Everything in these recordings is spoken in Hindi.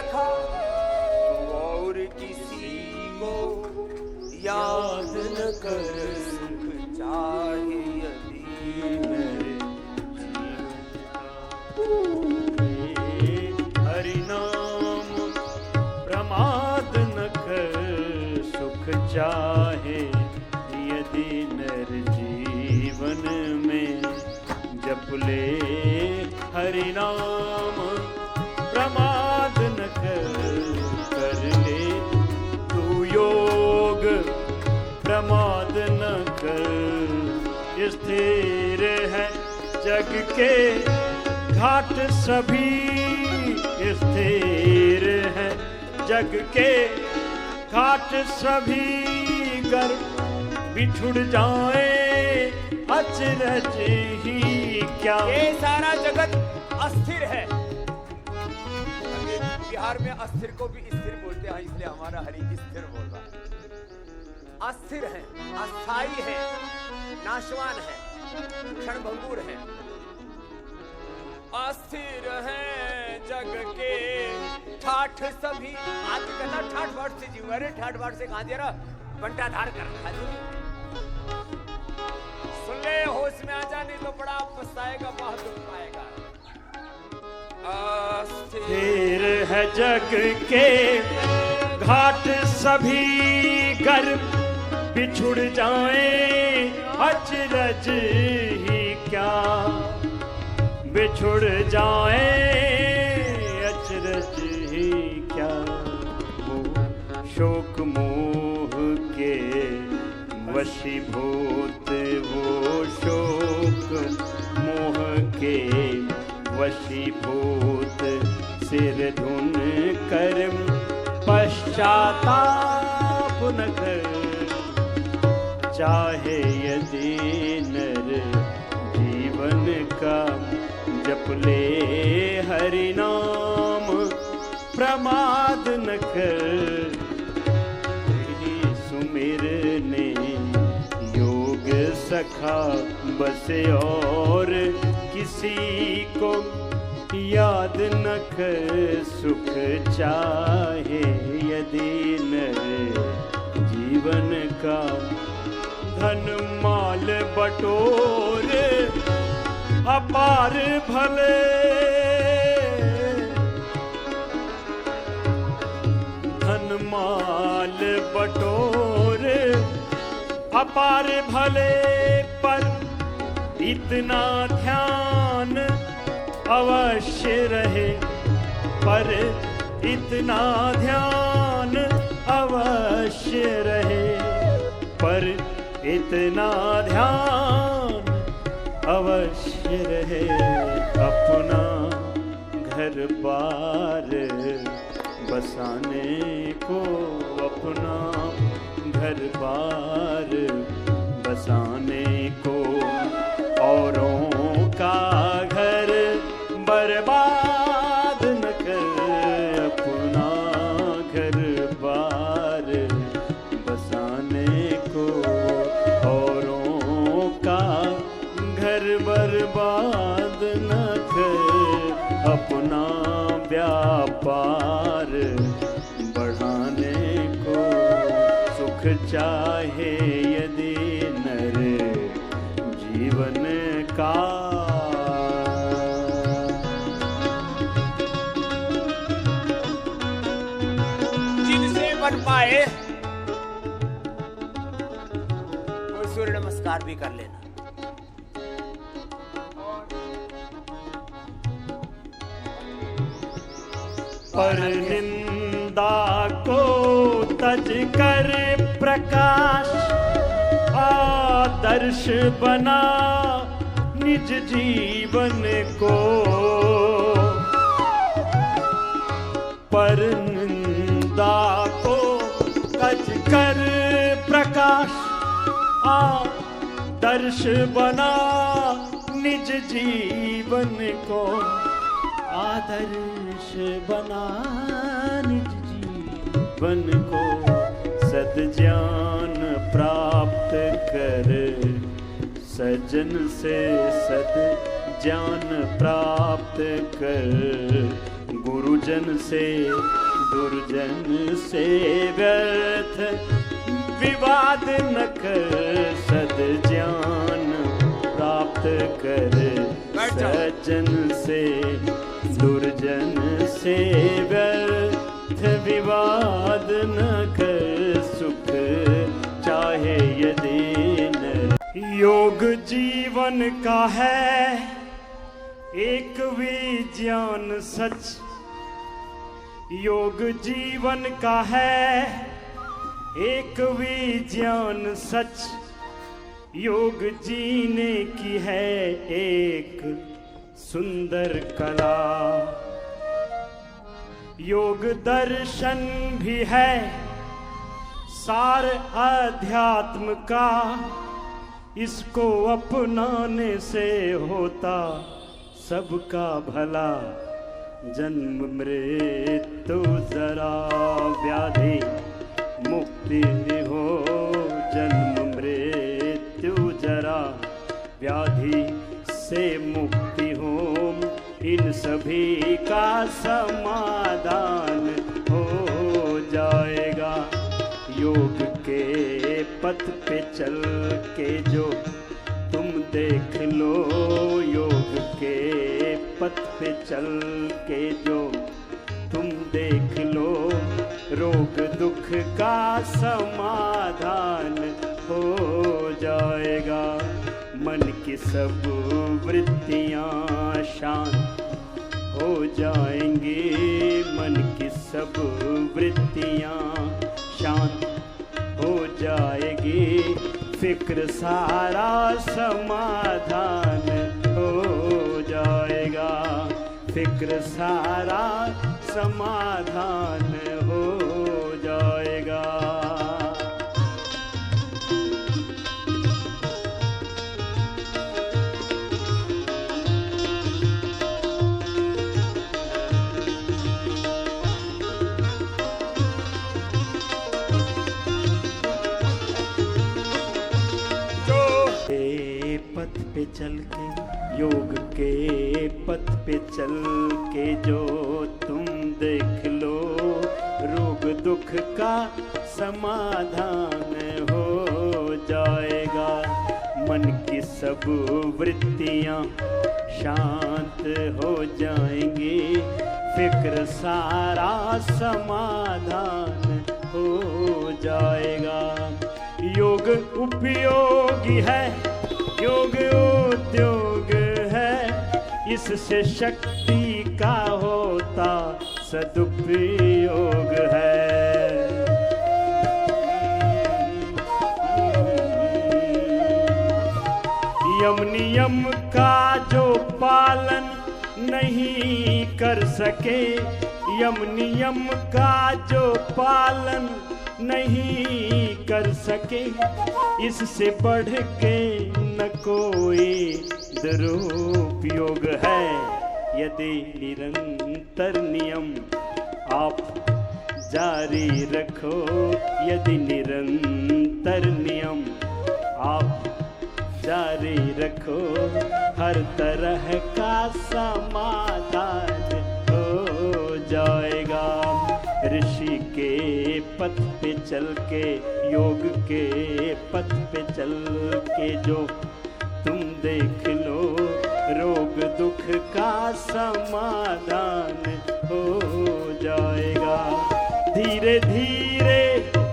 सखा तू और किसी को याद न कर, सुख चाहे यदि मेरे हरि नाम प्रमाद न कर, सुख चाहे यदि नर जीवन में। जप ले हरि नाम प्रमाद न कर ले तू योग प्रमाद न कर। स्थिर है जग के घाट सभी, स्थिर है जग के घाट सभी, गर बिछुड़ जाए अचरज ही क्या। ये सारा जगत अस्थिर है। बिहार में अस्थिर को भी स्थिर बोलते हैं, इसलिए हमारा हरि स्थिर बोल रहा है। अस्थिर है, अस्थाई है, नाशवान है, क्षणभंगुर है। अस्थिर है जग के ठाठ सभी। आज कहता ठाठ बाट से जीव, अरे ठाठ बाट से कहां दे रहा, बंटा धार कर रखा है। सुन ले, होश में आ जा, नहीं तो बड़ा पछताएगा, बहुत दुख पाएगा। अस्थिर है जग के घाट सभी, गर बिछुड़ जाए अचरज ही क्या। बिछुड़ जाए अचरज ही क्या। वो शोक मोह के वशीभूत, वो शोक मोह के वशीभूत, सिर धुन कर पश्चाताप न कर। चाहे यदि नर जीवन का, जप ले हरि नाम प्रमाद न कर। सुमिरने योग सखा बसे और किसी को याद न कर। सुख चाहे यदि नर जीवन का, धन माल बटोर अपार भले। धन माल बटोर अपार भले, पर इतना ध्यान अवश्य रहे। पर इतना ध्यान अवश्य रहे। पर इतना ध्यान अवश्य रहे। अपना घर बार बसाने को, अपना घर बार बसाने को, औरों का घर बर्बाद न कर। अपना घर बार बसाने को, औरों का घर बर्बाद न कर। अपना व्यापार बढ़ाने को, सुख चाहे यदि नर जीवन का। जिनसे बन पाए वो सूर्य नमस्कार भी कर लेना। पर निंदा को तज कर प्रकाश, आदर्श बना निज जीवन को। पर निंदा को तज कर प्रकाश, आदर्श बना निज जीवन को। आदर्श बना निज जीवन को। सद्ज्ञान प्राप्त कर सजन से, सद्ज्ञान प्राप्त कर गुरुजन से दुर्जन से व्यर्थ विवाद न कर, सद्ज्ञान प्राप्त कर। सज्जन से दुर्जन से व्यर्थ विवाद न कर, सुख चाहे यदि न। योग जीवन का है एक विज्ञान सच, योग जीवन का है एक विज्ञान सच, योग जीने की है एक सुंदर कला। योग दर्शन भी है सार अध्यात्म का, इसको अपनाने से होता सबका भला। जन्म मृत्यु जरा व्याधि मुक्ति हो, जन्म मृत्यु जरा व्याधि से मुक्ति हो, इन सभी का समाधान हो जाएगा। योग के पथ पे चल के जो तुम देख लो, योग के पथ पे चल के जो तुम देख लो, रोग दुख का समाधान हो जाएगा। मन की सब वृत्तियाँ शांत हो जाएंगी, मन की सब वृत्तियाँ शांत हो जाएगी, फिक्र सारा समाधान हो जाएगा, फिक्र सारा समाधान हो जाएगा। पथ पे चल के, योग के पथ पे चल के जो तुम देख लो, रोग दुख का समाधान हो जाएगा। मन की सब वृत्तियाँ शांत हो जाएंगी, फिक्र सारा समाधान हो जाएगा। योग उपयोगी है, योग उद्योग है, इससे शक्ति का होता सदुपयोग है। यम नियम का जो पालन नहीं कर सके, यम नियम का जो पालन नहीं कर सके, इससे बढ़ के न कोई दुरुपयोग है। यदि निरंतर नियम आप जारी रखो, यदि निरंतर नियम आप जारी रखो, हर तरह का समाधान हो जाएगा। ऋषि के पथ पे चल के, योग के पथ पे चल के जो तुम देख लो, रोग दुख का समाधान हो जाएगा। धीरे धीरे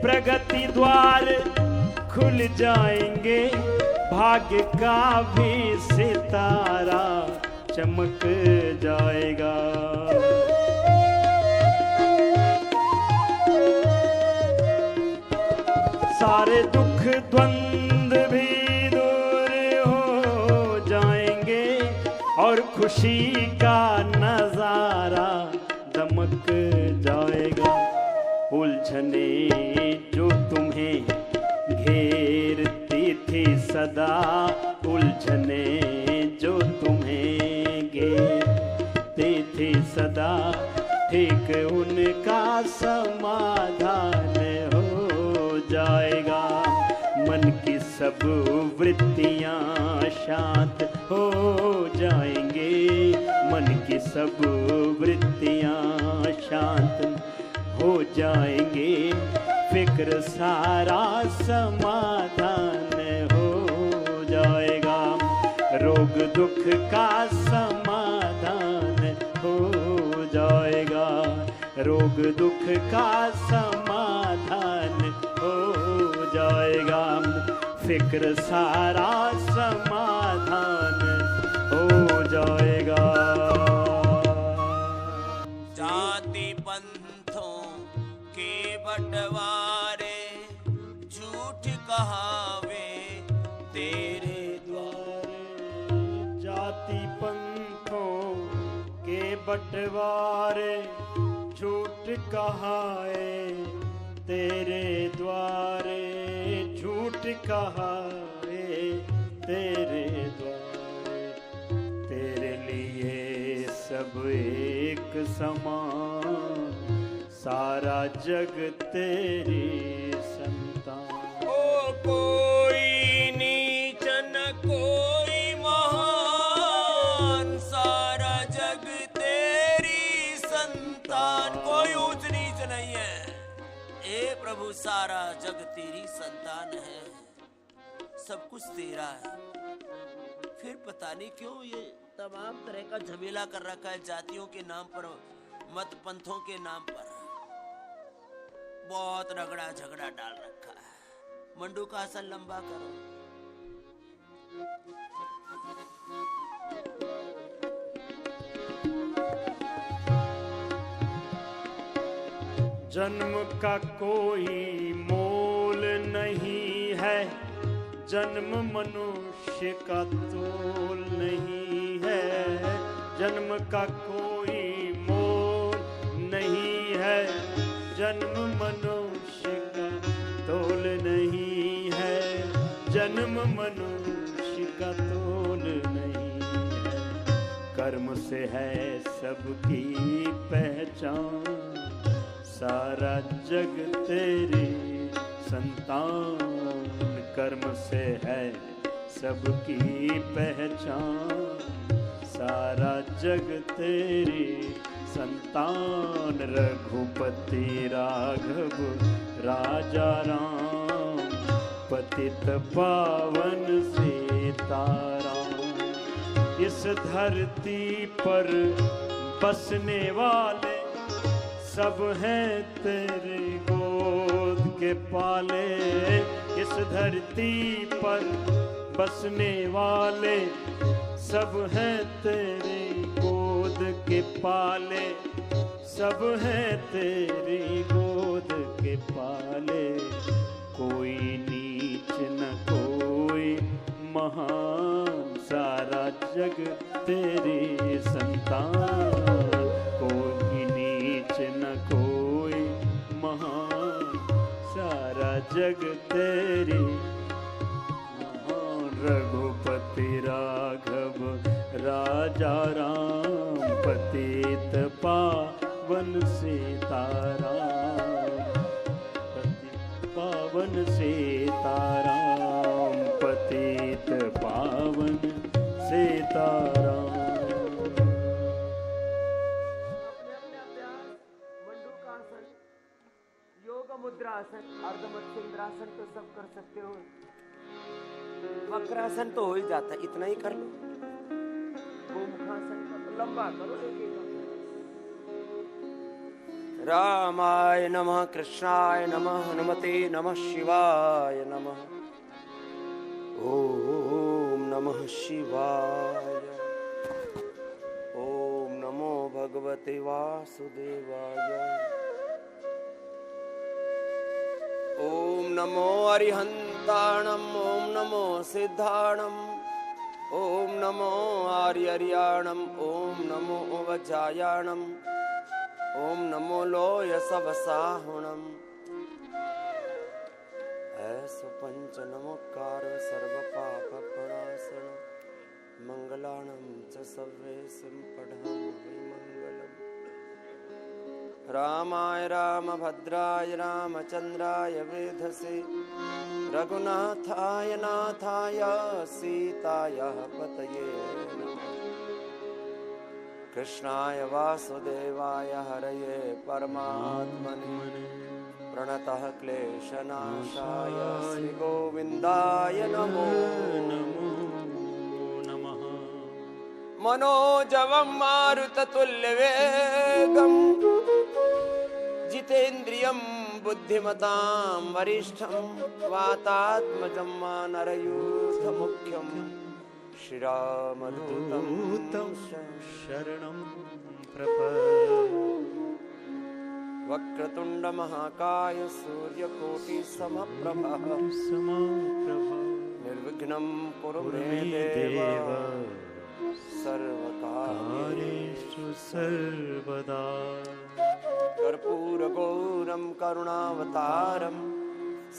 प्रगति द्वार खुल जाएंगे, भाग्य का भी सितारा चमक जाएगा। सारे दुख द्वंद भी दूर हो जाएंगे, और खुशी का नजारा दमक जाएगा। उलझने जो तुम्हें घेरती थी सदा, उलझने जो तुम्हें घेरती थी सदा, ठीक उनका समाधान हो जाएगा। मन की सब वृत्तियाँ शांत हो जाएंगे, मन की सब वृत्तियाँ शांत हो जाएंगे, फिक्र सारा समाधान हो जाएगा, रोग दुख का समाधान हो जाएगा, रोग दुख का समाधान हो जाएगा, फिक्र सारा समाधान हो जाएगा। जाति पंथों के बंटवारे झूठ कहावे तेरे द्वारे, जाति पंथों के बंटवारे झूठ कहाए तेरे द्वारे, झूठ कहाए तेरे द्वारे, तेरे लिए सब एक समान, सारा जग तेरी संतान। ओ कोई नीच न कोई महान, सारा जग तेरी संतान, कोई ऊंच नीच नहीं है। ए प्रभु सारा जग तेरी संतान है, सब कुछ तेरा है। फिर पता नहीं क्यों ये तमाम तरह का झमेला कर रखा है, जातियों के नाम पर, मत पंथों के नाम पर बहुत रगड़ा झगड़ा डाल रखा है। मंडू का आसन लंबा करो। जन्म का कोई मोल नहीं है, जन्म मनुष्य का तोल नहीं है, जन्म का कोई मोल नहीं है, जन्म मनुष्य का तोल नहीं है, जन्म मनुष्य का तोल नहीं है, कर्म से है सबकी पहचान, सारा जग तेरी संतान, कर्म से है सबकी पहचान, सारा जग तेरी संतान, रघुपति राघव राजा राम, पतित पावन सीताराम, इस धरती पर बसने वाले सब हैं तेरे गोद के पाले, इस धरती पर बसने वाले सब हैं तेरे गोद के पाले, सब हैं तेरी गोद के पाले, कोई नीच न कोई महान, सारा जग तेरी संतान, कोई नीच न कोई महान, सारा जग तेरी महान, रघुपति राघव राजा राम, पतित पावन सीताराम, पतित पावन सीताराम, पतित पावन सीताराम। मुद्रासन, अर्धमत्स्येंद्रासन तो सब कर सकते हो, वक्रासन तो हो ही जाता, इतना ही कर लो। गोमुखासन तो लंबा करो, रामाय नमः, कृष्णाय नमः, हनुमते नमः, शिवाय नमः, ओम नमः शिवाय, ओम नमो भगवते वासुदेवाय, ओम नमो अरिहंताणम, ओम नमो सिद्धाणम, ओम नमो आर्यर्याणम, ओम नमो वज्रायाणम, ओम नमो लोय सवसाहुणम, ऐसो पंच नमोकार सर्व पाप प्रणाशन, मंगलाणं च सर्वेषां पठामि मंगलम्। रामाय रामभद्राय रामचंद्राय वेधसे, रघुनाथाय नाथाय सीताय पतये नमः। कृष्णाय वासुदेवाय हरये परमात्मने प्रणतः क्लेशनाशाय श्रीगोविन्दाय नमो नमो नमः मनोजवं मारुततुल्यवेगं जितेन्द्रियं बुद्धिमतां वरिष्ठं वातात्मजं मानरयूथमुख्यं श्रीरामदूतं दूतं शरणं प्रपद्ये वक्रतुण्डमहाकाय सूर्यकोटिसमप्रभः समप्रभा निर्विघ्नं कुरु मे मे देव देव सर्वकार्येषु कार्येषु सर्वदा कर्पूरगौरं करुणावतारं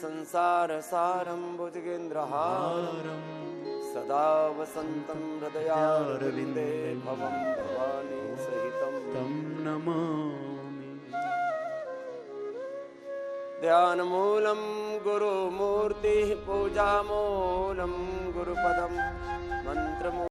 संसारसारं भुजगेन्द्रहारं हारं सदा वसन्तं हृदयारविन्दे भवं भवानी सहितं तं नमामि ध्यानमूलं गुरुमूर्तिः पूजामूलं गुरुपदं मन्त्रमूलं